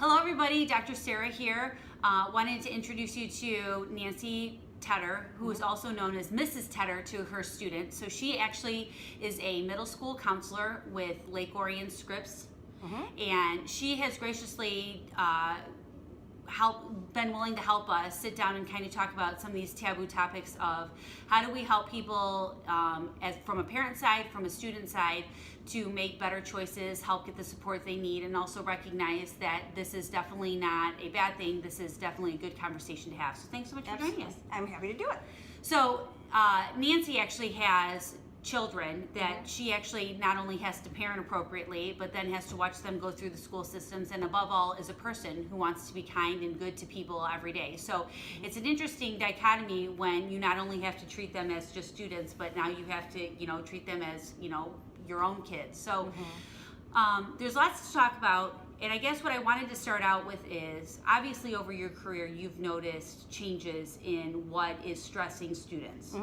Hello everybody, Dr. Sarah here. Wanted to introduce you to Nancy Tedder, who is also known as Mrs. Tedder to her students. So she actually is a middle school counselor with Lake Orion Scripps, and she has graciously been willing to help us sit down and kind of talk about some of these taboo topics of how do we help people from a parent side, from a student side, to make better choices, help get the support they need, and also recognize that this is definitely not a bad thing. This is definitely a good conversation to have. So thanks so much for joining us. I'm happy to do it. So Nancy actually has children that she actually not only has to parent appropriately, but then has to watch them go through the school systems, and above all is a person who wants to be kind and good to people every day. So it's an interesting dichotomy when you not only have to treat them as just students, but now you have to, treat them as, your own kids. So there's lots to talk about. And I guess what I wanted to start out with is, obviously over your career, you've noticed changes in what is stressing students.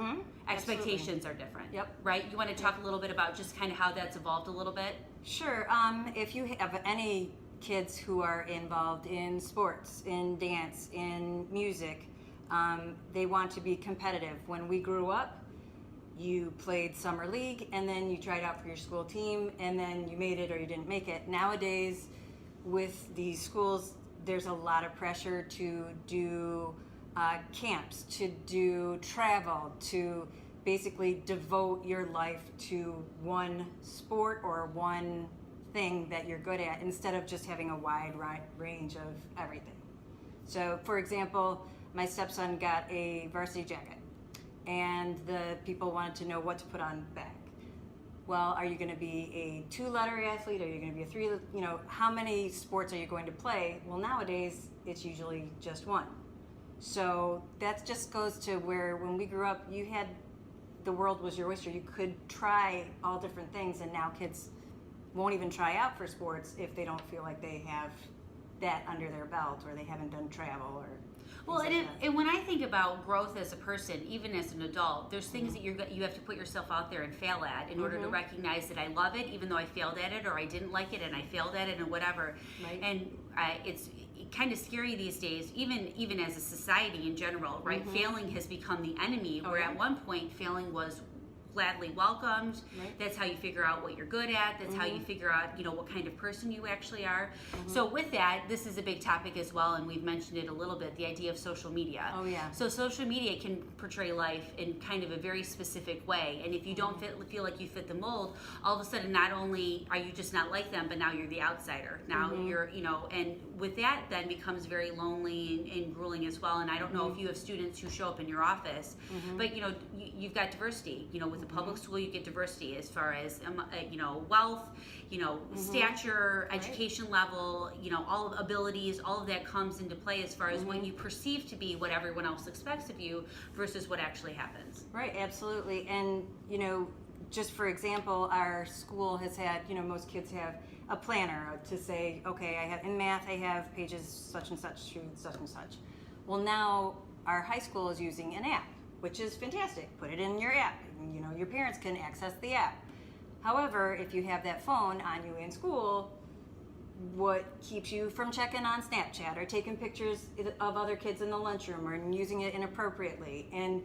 Expectations are different, right? You want to talk a little bit about just kind of how that's evolved a little bit? Sure. If you have any kids who are involved in sports, in dance, in music, they want to be competitive. When we grew up, you played summer league and then you tried out for your school team and then you made it or you didn't make it. Nowadays, with these schools, there's a lot of pressure to do camps, to do travel, to basically devote your life to one sport or one thing that you're good at instead of just having a wide range of everything. So, for example, my stepson got a varsity jacket and the people wanted to know what to put on back. Well, are you going to be a 2-letter athlete? Are you going to be a 3? How many sports are you going to play? Well, nowadays it's usually just one. So that just goes to where when we grew up, the world was your oyster. You could try all different things, and now kids won't even try out for sports if they don't feel like they have that under their belt or they haven't done travel or. Well, and when I think about growth as a person, even as an adult, there's things that you have to put yourself out there and fail at in order to recognize that I love it, even though I failed at it, or I didn't like it and I failed at it, and whatever. Right. And it's kind of scary these days, even as a society in general, right? Failing has become the enemy, where at one point failing was gladly welcomed. Right. That's how you figure out what you're good at. That's how you figure out, what kind of person you actually are. So with that, this is a big topic as well, and we've mentioned it a little bit, the idea of social media. Oh yeah. So social media can portray life in kind of a very specific way, and if you don't feel like you fit the mold, all of a sudden not only are you just not like them, but now you're the outsider. Now you're, and with that then becomes very lonely and grueling as well. And I don't know if you have students who show up in your office, but you've got diversity, with the public school, you get diversity as far as wealth, stature, education level, all of abilities, all of that comes into play as far as what you perceive to be what everyone else expects of you versus what actually happens. Right, absolutely. And just for example, our school has had, most kids have a planner to say, okay, in math I have pages such and such through such and such. Well, now our high school is using an app, which is fantastic. Put it in your app. Your parents can access the app. However, if you have that phone on you in school, what keeps you from checking on Snapchat or taking pictures of other kids in the lunchroom or using it inappropriately? And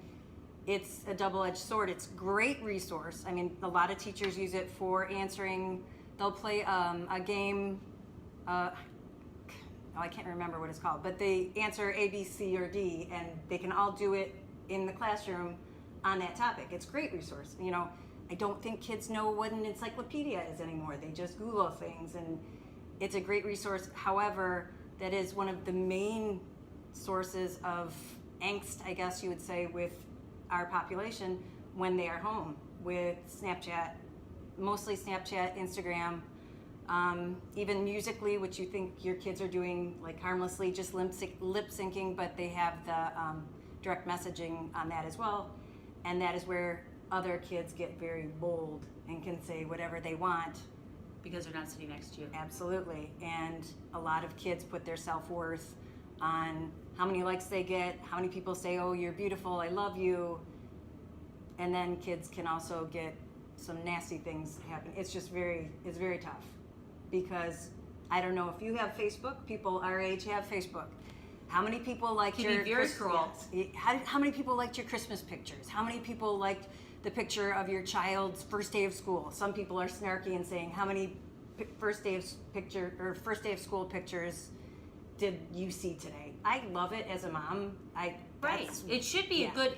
it's a double-edged sword. It's a great resource. I mean, a lot of teachers use it for answering. They'll play a game. I can't remember what it's called, but they answer A, B, C, or D, and they can all do it in the classroom on that topic. It's a great resource. I don't think kids know what an encyclopedia is anymore. They just Google things, and it's a great resource. However, that is one of the main sources of angst, I guess you would say, with our population when they are home with Snapchat, mostly Snapchat, Instagram, even Musically, which you think your kids are doing like harmlessly, just lip syncing, but they have the direct messaging on that as well. And that is where other kids get very bold and can say whatever they want. Because they're not sitting next to you. Absolutely. And a lot of kids put their self-worth on how many likes they get, how many people say, oh, you're beautiful, I love you. And then kids can also get some nasty things happen. It's very tough because I don't know if you have Facebook. People our age have Facebook. How many people liked Can your be very cruel. Yes. How many people liked your Christmas pictures? How many people liked the picture of your child's first day of school? Some people are snarky and saying, how many first day of school pictures did you see today? I love it as a mom. Right. It should be a good,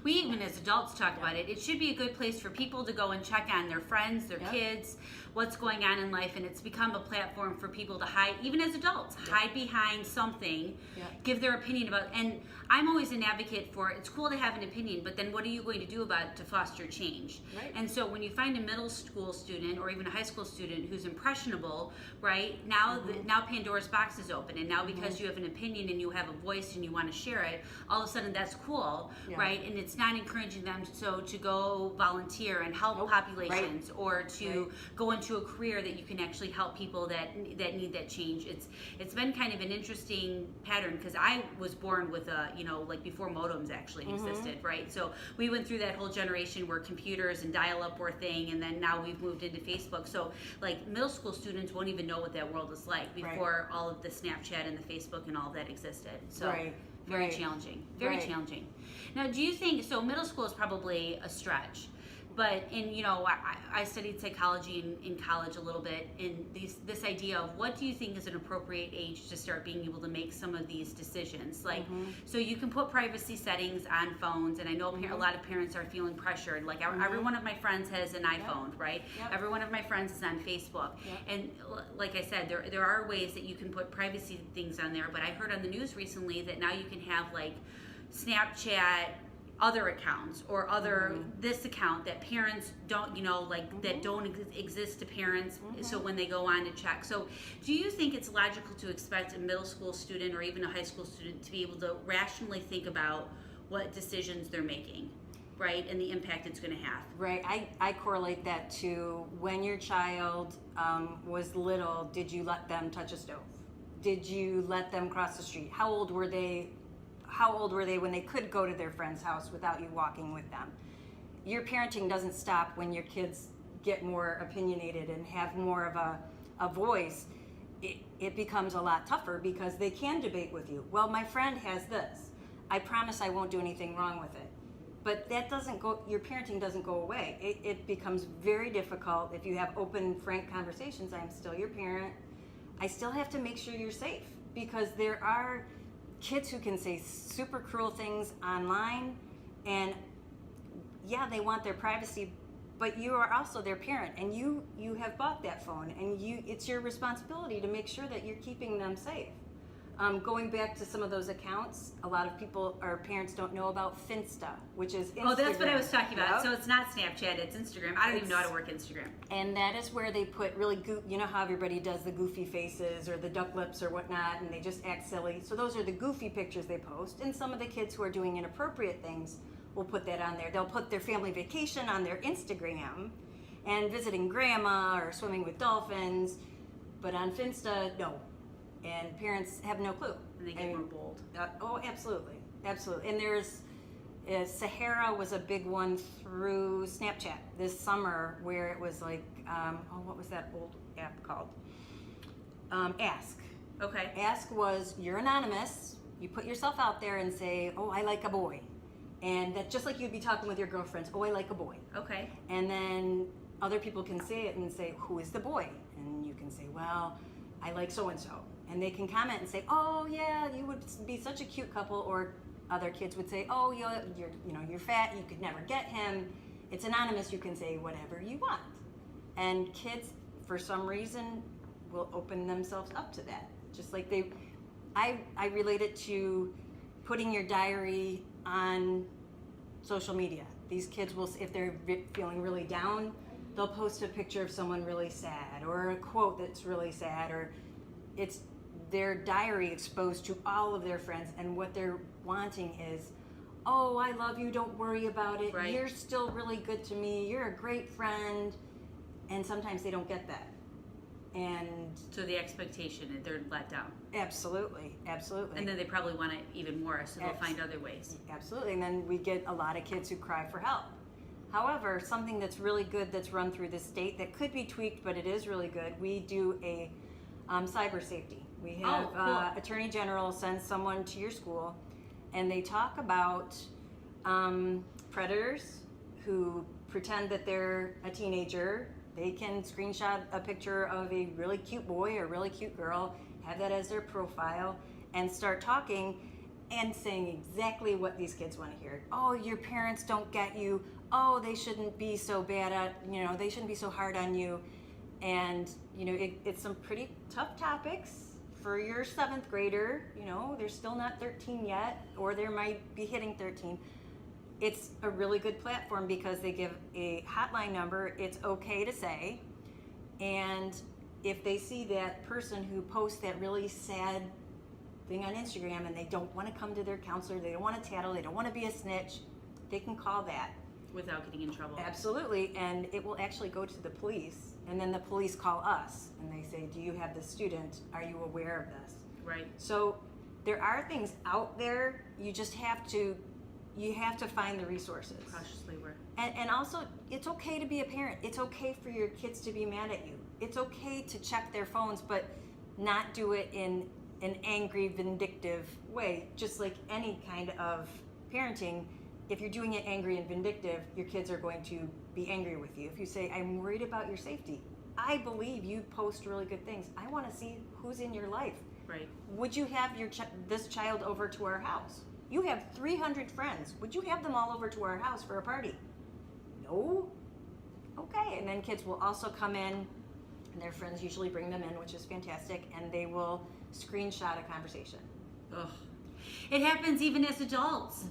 we even as adults talk about it, it should be a good place for people to go and check on their friends, their kids, what's going on in life, and it's become a platform for people to hide, even as adults, hide behind something, give their opinion about, and I'm always an advocate for, it's cool to have an opinion, but then what are you going to do about it to foster change? Right. And so when you find a middle school student or even a high school student who's impressionable, right, now now Pandora's box is open, and now because you have an opinion and you have a voice and you want to share it, all of a sudden that's cool, right? And it's not encouraging them to go volunteer and help populations or to go into a career that you can actually help people that need that change. It's been kind of an interesting pattern because I was born with a, like before modems actually existed, right? So we went through that whole generation where computers and dial-up were a thing, and then now we've moved into Facebook. So like middle school students won't even know what that world is like before all of the Snapchat and the Facebook and all of that existed. So very challenging, very challenging. Now, do you think, so middle school is probably a stretch, but I studied psychology in college a little bit, and this idea of what do you think is an appropriate age to start being able to make some of these decisions? Like, so you can put privacy settings on phones, and I know a lot of parents are feeling pressured. Like every one of my friends has an iPhone, right? Every one of my friends is on Facebook. And like I said, there are ways that you can put privacy things on there, but I heard on the news recently that now you can have like Snapchat other accounts or other this account that parents don't that don't exist to parents, so when they go on to check. So do you think it's logical to expect a middle school student or even a high school student to be able to rationally think about what decisions they're making, right, and the impact it's going to have? Right. I correlate that to when your child was little, did you let them touch a stove? Did you let them cross the street? How old were they when they could go to their friend's house without you walking with them? Your parenting doesn't stop when your kids get more opinionated and have more of a voice. It becomes a lot tougher because they can debate with you. Well, my friend has this. I promise I won't do anything wrong with it. But that doesn't go, your parenting doesn't go away. It becomes very difficult if you have open, frank conversations. I'm still your parent. I still have to make sure you're safe because there are kids who can say super cruel things online, and they want their privacy, but you are also their parent, and you have bought that phone, and it's your responsibility to make sure that you're keeping them safe. Going back to some of those accounts, a lot of people or parents don't know about Finsta, which is Instagram. Oh, that's what I was talking about. So it's not Snapchat, it's Instagram. I don't even know how to work Instagram. And that is where they put really how everybody does the goofy faces or the duck lips or whatnot, and they just act silly. So those are the goofy pictures they post. And some of the kids who are doing inappropriate things will put that on there. They'll put their family vacation on their Instagram and visiting grandma or swimming with dolphins. But on Finsta, no. And parents have no clue. And they get more bold. Oh, absolutely. Absolutely. And there's Sahara was a big one through Snapchat this summer where it was like, what was that old app called? Ask. Okay. Ask was, you're anonymous, you put yourself out there and say, oh, I like a boy. And that just like you'd be talking with your girlfriends, oh, I like a boy. Okay. And then other people can say it and say, who is the boy? And you can say, well, I like so-and-so. And they can comment and say, oh yeah, you would be such a cute couple. Or other kids would say, oh, you're fat, you could never get him. It's anonymous, you can say whatever you want. And kids, for some reason, will open themselves up to that. Just like I relate it to putting your diary on social media. These kids will, if they're feeling really down, they'll post a picture of someone really sad or a quote that's really sad, or it's their diary exposed to all of their friends, and what they're wanting is, oh, I love you, don't worry about it, right. You're still really good to me, you're a great friend. And sometimes they don't get that. And so the expectation, they're let down. Absolutely. And then they probably want it even more, so they'll find other ways. Absolutely. And then we get a lot of kids who cry for help. However, something that's really good that's run through the state that could be tweaked, but it is really good, we do a Cyber safety. We have cool. Attorney General sends someone to your school, and they talk about predators who pretend that they're a teenager. They can screenshot a picture of a really cute boy or really cute girl, have that as their profile, and start talking and saying exactly what these kids want to hear. Oh, your parents don't get you. Oh, they shouldn't be so bad at, they shouldn't be so hard on you. And, it's some pretty tough topics for your 7th grader. They're still not 13 yet, or they might be hitting 13. It's a really good platform because they give a hotline number. It's okay to say. And if they see that person who posts that really sad thing on Instagram and they don't want to come to their counselor, they don't want to tattle, they don't want to be a snitch, they can call that. Without getting in trouble. Absolutely. And it will actually go to the police. And then the police call us and they say, do you have this student? Are you aware of this? Right. So there are things out there. You just have to find the resources. Cautiously work. And also, it's okay to be a parent. It's okay for your kids to be mad at you. It's okay to check their phones, but not do it in an angry, vindictive way. Just like any kind of parenting, if you're doing it angry and vindictive, your kids are going to be angry with you. If you say, I'm worried about your safety, I believe you post really good things, I want to see who's in your life. Right. Would you have this child over to our house? You have 300 friends. Would you have them all over to our house for a party? No? Okay. And then kids will also come in, and their friends usually bring them in, which is fantastic, and they will screenshot a conversation. Ugh. It happens even as adults.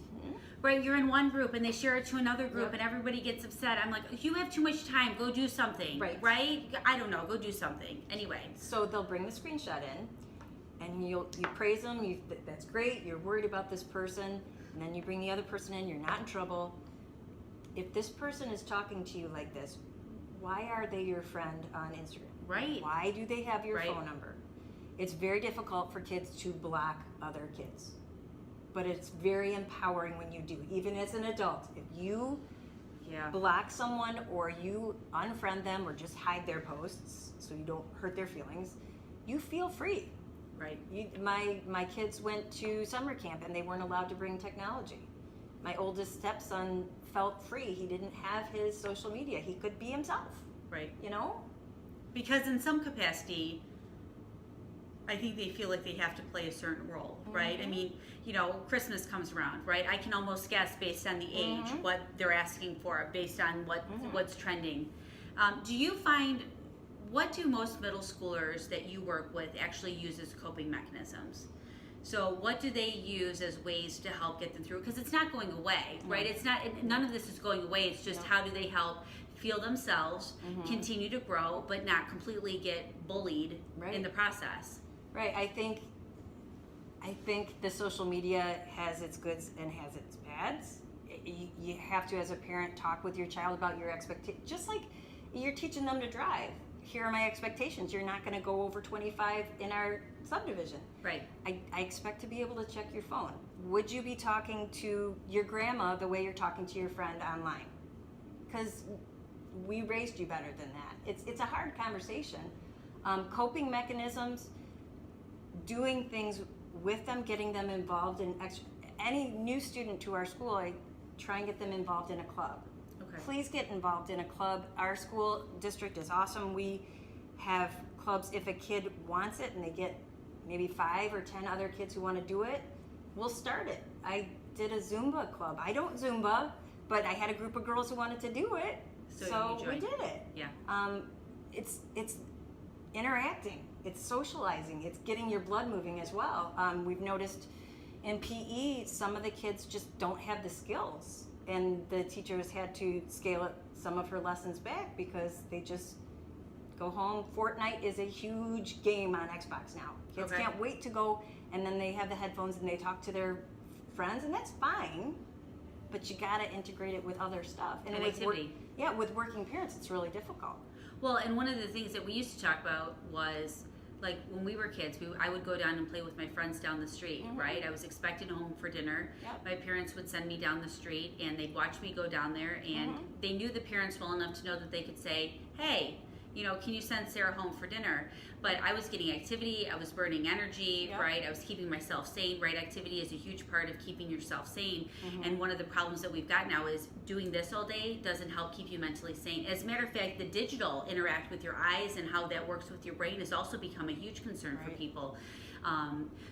Right, you're in one group and they share it to another group, Yep. and everybody gets upset. I'm like, you have too much time. Go do something. Right? I don't know. Go do something. Anyway. So they'll bring the screenshot in, and you praise them. That's great. You're worried about this person, and then you bring the other person in. You're not in trouble. If this person is talking to you like this, why are they your friend on Instagram? Right. Why do they have your Right. phone number? It's very difficult for kids to block other kids. But it's very empowering when you do, even as an adult. If you block someone or you unfriend them or just hide their posts so you don't hurt their feelings, you feel free. Right. My kids went to summer camp and they weren't allowed to bring technology. My oldest stepson felt free. He didn't have his social media. He could be himself. Right. Because in some capacity, I think they feel like they have to play a certain role, right? I mean, Christmas comes around, right? I can almost guess based on the age what they're asking for, based on what's trending. Do you find, what do most middle schoolers that you work with actually use as coping mechanisms? So what do they use as ways to help get them through? Because it's not going away, right? It's not, none of this is going away. It's just how do they help feel themselves, continue to grow, but not completely get bullied in the process. Right. I think the social media has its goods and has its bads. You have to, as a parent, talk with your child about your expectations. Just like you're teaching them to drive. Here are my expectations. You're not going to go over 25 in our subdivision. Right. I expect to be able to check your phone. Would you be talking to your grandma the way you're talking to your friend online? Because we raised you better than that. It's a hard conversation. Coping mechanisms, doing things with them, getting them involved in any new student to our school, I try and get them involved in a club. Okay. Please get involved in a club. Our school district is awesome. We have clubs. If a kid wants it and they get maybe 5 or 10 other kids who want to do it, we'll start it. I did a Zumba club. I don't Zumba, but I had a group of girls who wanted to do it, so we did it. Yeah. It's interacting. It's socializing. It's getting your blood moving as well. We've noticed in PE, some of the kids just don't have the skills, and the teachers had to scale some of her lessons back because they just go home. Fortnite is a huge game on Xbox now. Kids can't wait to go, and then they have the headphones and they talk to their friends, and that's fine, but you gotta integrate it with other stuff. And activity. With working parents, it's really difficult. Well, and one of the things that we used to talk about was, like, when we were kids, I would go down and play with my friends down the street, right? I was expected home for dinner. Yep. My parents would send me down the street, and they'd watch me go down there, and they knew the parents well enough to know that they could say, hey, can you send Sarah home for dinner? But I was getting activity, I was burning energy, right? I was keeping myself sane, right? Activity is a huge part of keeping yourself sane. And one of the problems that we've got now is doing this all day doesn't help keep you mentally sane. As a matter of fact, the digital interact with your eyes and how that works with your brain has also become a huge concern for people.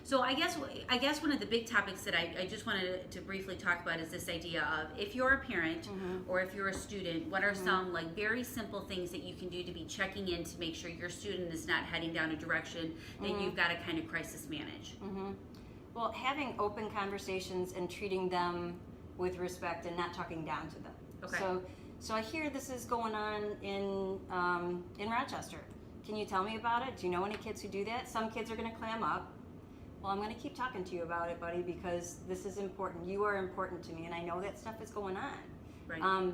So I guess one of the big topics that I just wanted to briefly talk about is this idea of, if you're a parent or if you're a student, what are some like very simple things that you can do to be checking in to make sure your student is not heading down a direction that you've got to kind of crisis manage? Well, having open conversations and treating them with respect and not talking down to them. Okay. So I hear this is going on in Rochester. Can you tell me about it? Do you know any kids who do that? Some kids are going to clam up. Well, I'm going to keep talking to you about it, buddy, because this is important. You are important to me, and I know that stuff is going on. Right.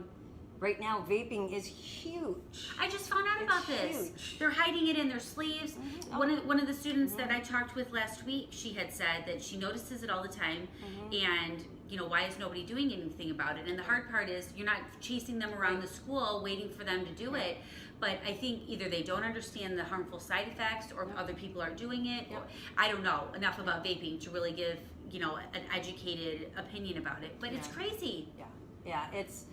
Right now, vaping is huge. I just found out about this. Huge. They're hiding it in their sleeves. One of the students that I talked with last week, she had said that she notices it all the time, and why is nobody doing anything about it? And the hard part is you're not chasing them around the school waiting for them to do it. But I think either they don't understand the harmful side effects, or other people are doing it, or I don't know enough about vaping to really give an educated opinion about it. But it's crazy. Yeah, it's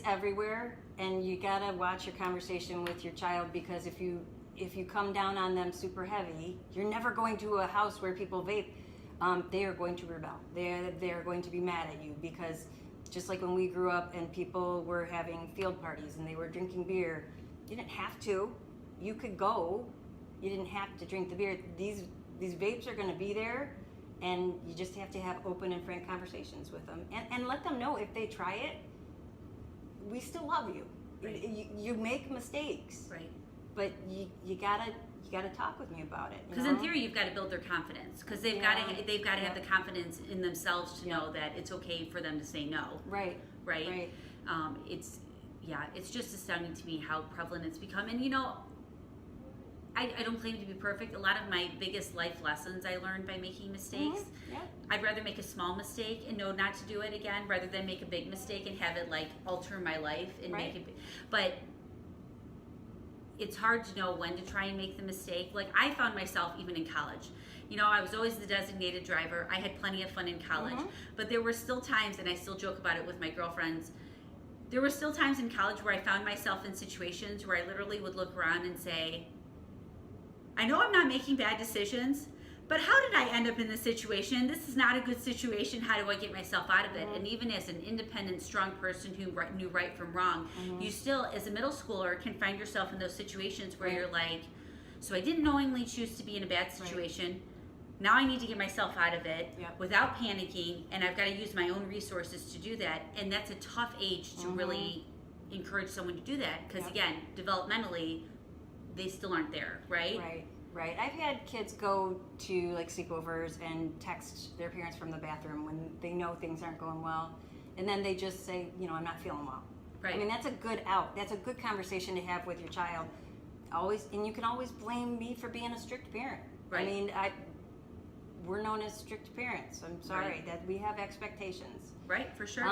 everywhere, and you gotta watch your conversation with your child, because if you come down on them super heavy, you're never going to a house where people vape. They are going to rebel. They are going to be mad at you, because just like when we grew up and people were having field parties and they were drinking beer, you didn't have to. You could go. You didn't have to drink the beer. These vapes are going to be there, and you just have to have open and frank conversations with them, and let them know if they try it, we still love you. Right. You make mistakes, Right. but you gotta talk with me about it. Because in theory, you've got to build their confidence. Because they've got to have the confidence in themselves to know that it's okay for them to say no. Right. It's just astounding to me how prevalent it's become. And I don't claim to be perfect. A lot of my biggest life lessons I learned by making mistakes. I'd rather make a small mistake and know not to do it again, rather than make a big mistake and have it like alter my life and make it. But it's hard to know when to try and make the mistake. Like, I found myself even in college. I was always the designated driver. I had plenty of fun in college. But there were still times, and I still joke about it with my girlfriends, there were still times in college where I found myself in situations where I literally would look around and say, I know I'm not making bad decisions, but how did I end up in this situation? This is not a good situation. How do I get myself out of it? And even as an independent, strong person who knew right from wrong, you still, as a middle schooler, can find yourself in those situations where you're like, so I didn't knowingly choose to be in a bad situation. Now I need to get myself out of it without panicking, and I've got to use my own resources to do that. And that's a tough age to really encourage someone to do that, because again, developmentally, they still aren't there, right? Right. I've had kids go to like sleepovers and text their parents from the bathroom when they know things aren't going well, and then they just say, I'm not feeling well. Right. I mean, that's a good out. That's a good conversation to have with your child. And you can always blame me for being a strict parent. Right. I mean, we're known as strict parents. I'm sorry that we have expectations. Right, for sure.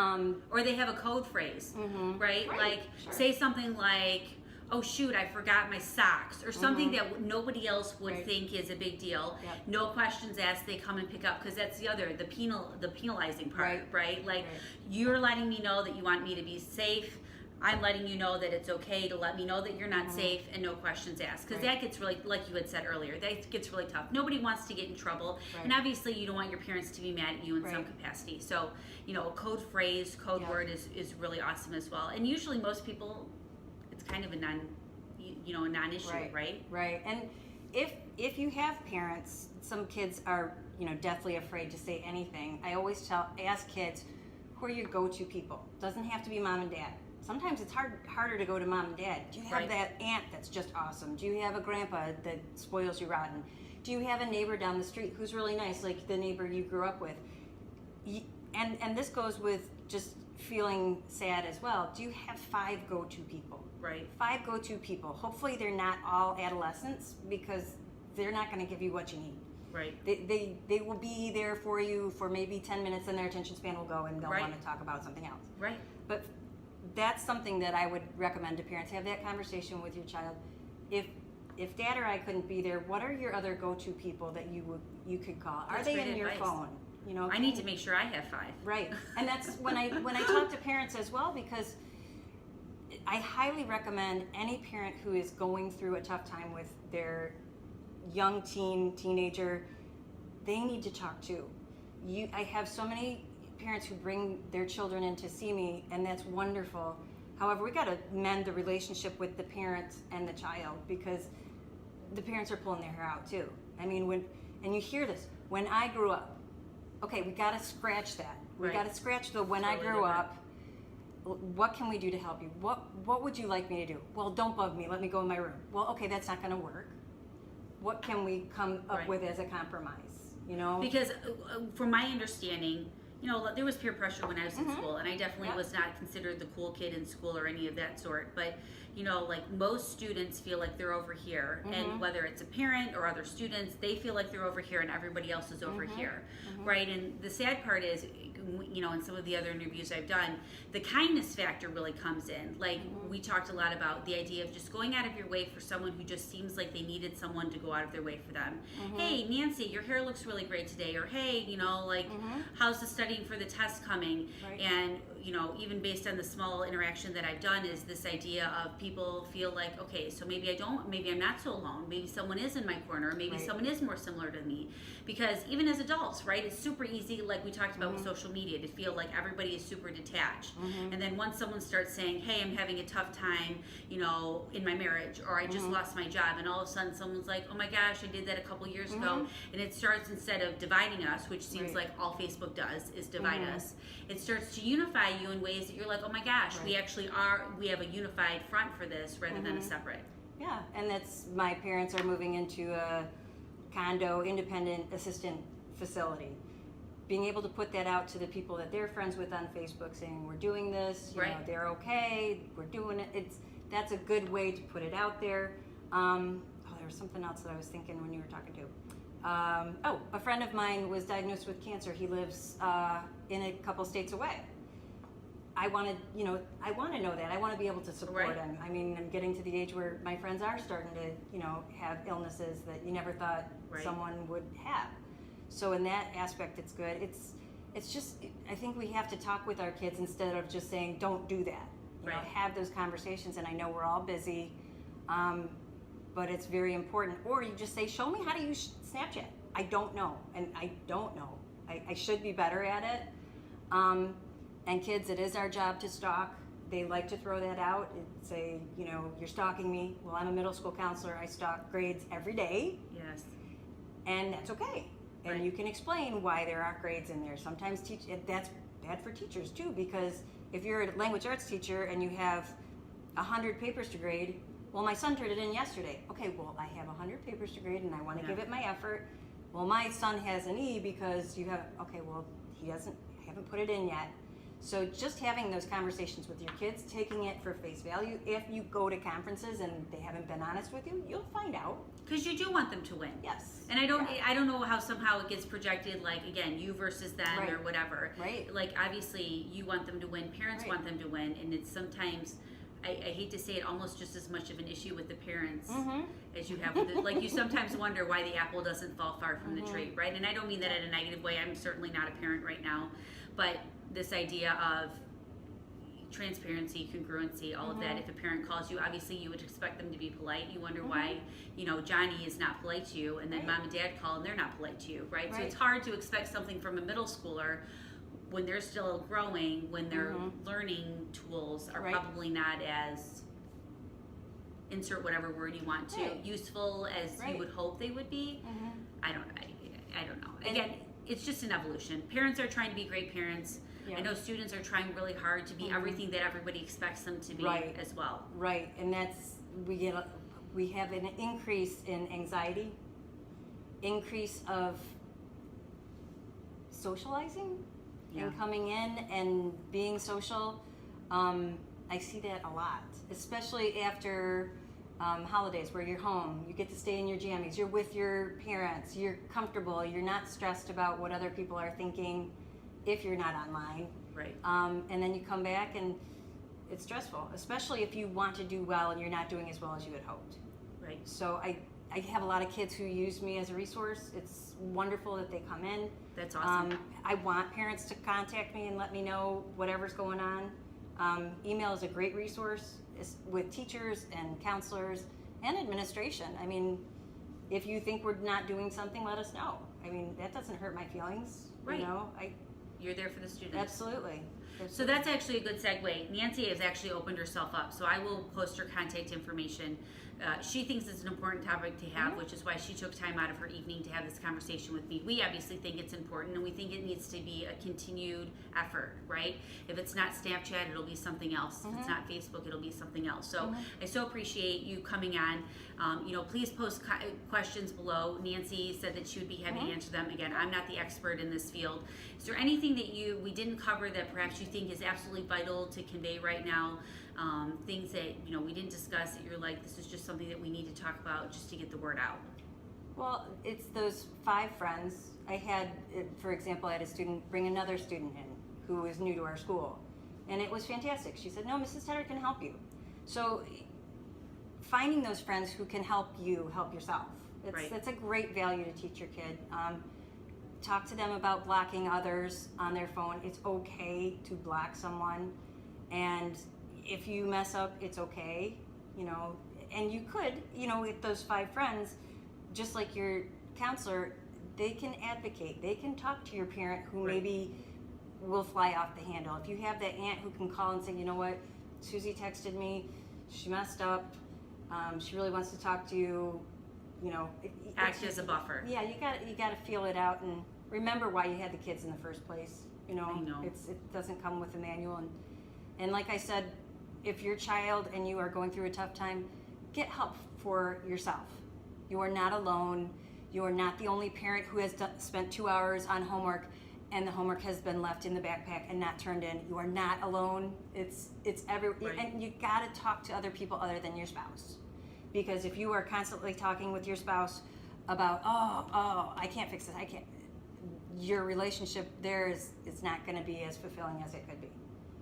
Or they have a code phrase, right? Like, say something like, oh shoot, I forgot my socks, or something that nobody else would think is a big deal. No questions asked, they come and pick up, because that's the penalizing part, right? Like, you're letting me know that you want me to be safe. I'm letting you know that it's okay to let me know that you're not safe, and no questions asked. Because that gets really, like you had said earlier, that gets really tough. Nobody wants to get in trouble. And obviously you don't want your parents to be mad at you in some capacity. So, a code phrase, code word is really awesome as well. And usually most people, it's kind of a non-issue, right? Right. And if you have parents, some kids are, deathly afraid to say anything. I always ask kids, who are your go-to people? Doesn't have to be mom and dad. Sometimes it's harder to go to mom and dad. Do you have that aunt that's just awesome? Do you have a grandpa that spoils you rotten? Do you have a neighbor down the street who's really nice, like the neighbor you grew up with? And this goes with just feeling sad as well. Do you have 5 go-to people? Right. 5 go-to people. Hopefully they're not all adolescents, because they're not going to give you what you need. Right. They will be there for you for maybe 10 minutes, and their attention span will go, and they'll want to talk about something else. Right. But that's something that I would recommend to parents. Have that conversation with your child. If dad or I couldn't be there, what are your other go-to people that you could call? Are That's they great in your advice. phone? You know, I need to make sure I have 5. right. And that's when I talk to parents as well, because I highly recommend any parent who is going through a tough time with their young teenager, they need to talk too. I have so many parents who bring their children in to see me, and that's wonderful. However, we got to mend the relationship with the parent and the child, because the parents are pulling their hair out too. I mean, and you hear this, when I grew up, okay, we got to scratch that. We Right. got to scratch the when Totally I grew different. up. What can we do to help you? What would you like me to do? Well, don't bug me. Let me go in my room. Well, okay, that's not going to work. What can we come up Right. with as a compromise? You know? Because from my understanding, there was peer pressure when I was in Mhm. school, and I definitely Yep. was not considered the cool kid in school or any of that sort. But, like most students feel like they're over here, Mhm. and whether it's a parent or other students, they feel like they're over here and everybody else is over here, right? And the sad part is, in some of the other interviews I've done, the kindness factor really comes in. Like, we talked a lot about the idea of just going out of your way for someone who just seems like they needed someone to go out of their way for them. Hey, Nancy, your hair looks really great today. Or, hey, how's the studying for the test coming? Right. And, even based on the small interaction that I've done, is this idea of people feel like, okay, so maybe I'm not so alone. Maybe someone is in my corner. Maybe Right. someone is more similar to me. Because even as adults, right, it's super easy, like we talked about with social media, to feel like everybody is super detached. And then once someone starts saying, hey, I'm having a tough time, in my marriage, or I just lost my job, and all of a sudden someone's like, oh my gosh, I did that a couple years ago. And it starts, instead of dividing us, which seems Right. like all Facebook does is divide us, it starts to unify you in ways that you're like, oh my gosh, Right. we have a unified front for this rather than a separate. Yeah, and that's, my parents are moving into a condo independent assistant facility. Being able to put that out to the people that they're friends with on Facebook, saying we're doing this, you know, Right. they're okay, we're doing it. That's a good way to put it out there. There was something else that I was thinking when you were talking to. A friend of mine was diagnosed with cancer. He lives in a couple states away. I want to know that. I want to be able to support Right. him. I mean, I'm getting to the age where my friends are starting to, have illnesses that you never thought Right. someone would have. So in that aspect, it's good. It's just, I think we have to talk with our kids instead of just saying, don't do that. Right. Have those conversations. And I know we're all busy, but it's very important. Or you just say, show me how to use Snapchat. I don't know, and I don't know. I should be better at it. And kids, it is our job to stalk. They like to throw that out and say, you're stalking me. Well, I'm a middle school counselor. I stalk grades every day, Yes. and that's okay. And Right. you can explain why there aren't grades in there. Sometimes that's bad for teachers too, because if you're a language arts teacher and you have 100 papers to grade, well, my son turned it in yesterday. Okay, well, I have 100 papers to grade and I want to Yeah. give it my effort. Well, my son has an E because you have, okay, well, I haven't put it in yet. So just having those conversations with your kids, taking it for face value. If you go to conferences and they haven't been honest with you, you'll find out. Because you do want them to win. Yes. And I don't Yeah. I don't know how somehow it gets projected, like, again, you versus them Right. or whatever. Right. Like, obviously you want them to win, parents Right. want them to win, and it's sometimes, I hate to say it, almost just as much of an issue with the parents as you have with it. Like, you sometimes wonder why the apple doesn't fall far from the tree, right? And I don't mean that in a negative way. I'm certainly not a parent right now, but this idea of transparency, congruency, all of that. If a parent calls you, obviously you would expect them to be polite. You wonder why, Johnny is not polite to you, and then Right. mom and dad call and they're not polite to you, right? So Right. it's hard to expect something from a middle schooler when they're still growing, when their learning tools are Right. probably not as, insert whatever word you want to, Right. useful as you Right. would hope they would be. I don't know. And- Again, it's just an evolution. Parents are trying to be great parents. Yeah. I know students are trying really hard to be everything that everybody expects them to be Right. as well. Right, and we have an increase in anxiety, increase of socializing Yeah. and coming in and being social. I see that a lot, especially after holidays where you're home, you get to stay in your jammies, you're with your parents, you're comfortable, you're not stressed about what other people are thinking if you're not online. Right. And then you come back and it's stressful, especially if you want to do well and you're not doing as well as you had hoped. Right. So I have a lot of kids who use me as a resource. It's wonderful that they come in. That's awesome. I want parents to contact me and let me know whatever's going on. Email is a great resource with teachers and counselors and administration. I mean, if you think we're not doing something, let us know. I mean, that doesn't hurt my feelings. Right. You know, You're there for the students. Absolutely. So that's actually a good segue. Nancy has actually opened herself up, so I will post her contact information. She thinks it's an important topic to have, which is why she took time out of her evening to have this conversation with me. We obviously think it's important, and we think it needs to be a continued effort, right? If it's not Snapchat, it'll be something else. If it's not Facebook, it'll be something else. So I so appreciate you coming on. Please post questions below. Nancy said that she would be happy to answer them. Again, I'm not the expert in this field. Is there anything that we didn't cover that perhaps you think is absolutely vital to convey right now? Things that we didn't discuss that you're like, this is just something that we need to talk about just to get the word out? Well, it's those 5 friends. I had, for example, I had a student bring another student in who was new to our school, and it was fantastic. She said, no, Mrs. Tedder can help you. So finding those friends who can help you help yourself. That's a great value to teach your kid. Talk to them about blocking others on their phone. It's okay to block someone, and if you mess up, it's okay, and you could, with those 5 friends, just like your counselor, they can advocate. They can talk to your parent who maybe will fly off the handle. If you have that aunt who can call and say, you know what, Susie texted me, she messed up, she really wants to talk to you, act as a buffer. Yeah, you got to feel it out and remember why you had the kids in the first place. I know. It doesn't come with a manual, and like I said, if your child and you are going through a tough time, get help for yourself. You are not alone. You are not the only parent who has spent 2 hours on homework and the homework has been left in the backpack and not turned in. You are not alone. It's everywhere. And you got to talk to other people other than your spouse. Because if you are constantly talking with your spouse about, I can't fix this, your relationship there is not going to be as fulfilling as it could be.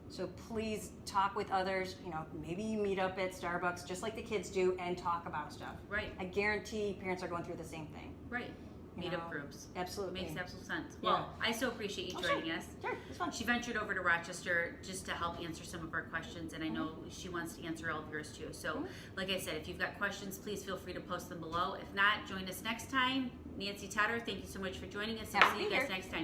So please talk with others. Maybe you meet up at Starbucks just like the kids do and talk about stuff. Right. I guarantee parents are going through the same thing. Right. Meetup groups. Absolutely. Makes absolute sense. Well, I so appreciate you joining us. Sure, it's fun. She ventured over to Rochester just to help answer some of our questions, and I know she wants to answer all of yours too. So, like I said, if you've got questions, please feel free to post them below. If not, join us next time. Nancy Tedder, thank you so much for joining us. I'll see you guys next time.